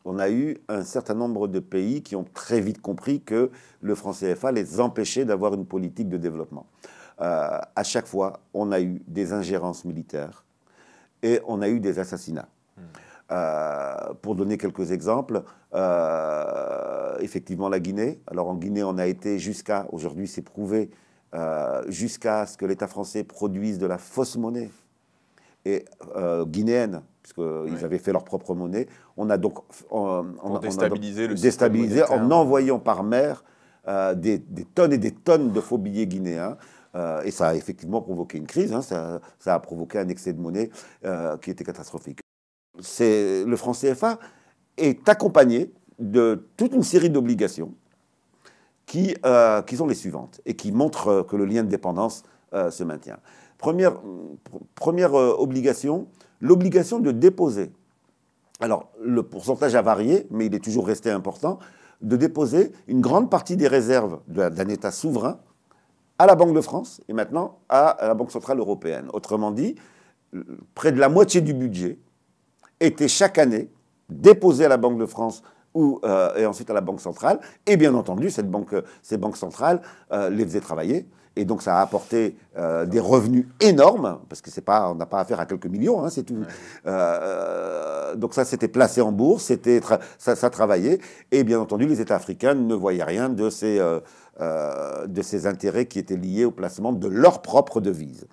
on a eu un certain nombre de pays qui ont très vite compris que le franc CFA les empêchait d'avoir une politique de développement. À chaque fois, on a eu des ingérences militaires et on a eu des assassinats. Pour donner quelques exemples, effectivement la Guinée. Alors en Guinée, on a été jusqu'à, aujourd'hui c'est prouvé, jusqu'à ce que l'État français produise de la fausse monnaie et guinéenne, puisqu'ils avaient fait leur propre monnaie. On a donc déstabilisé le système déstabilisé monétaire. En envoyant par mer des tonnes et des tonnes de faux billets guinéens. Et ça a effectivement provoqué une crise, hein, ça a provoqué un excès de monnaie qui était catastrophique. Le franc CFA est accompagné de toute une série d'obligations qui sont les suivantes et qui montrent que le lien de dépendance se maintient. Première obligation, l'obligation de déposer. Alors, le pourcentage a varié, mais il est toujours resté important, de déposer une grande partie des réserves d'un État souverain à la Banque de France et maintenant à la Banque centrale européenne. Autrement dit, près de la moitié du budget était chaque année déposé à la Banque de France et ensuite à la Banque centrale. Et bien entendu, ces banques centrales les faisaient travailler. Et donc ça a apporté des revenus énormes, parce que on n'a pas affaire à quelques millions, hein, c'est tout. Ouais. Donc ça, c'était placé en bourse, ça travaillait. Et bien entendu, les États africains ne voyaient rien de ces intérêts qui étaient liés au placement de leur propre devise.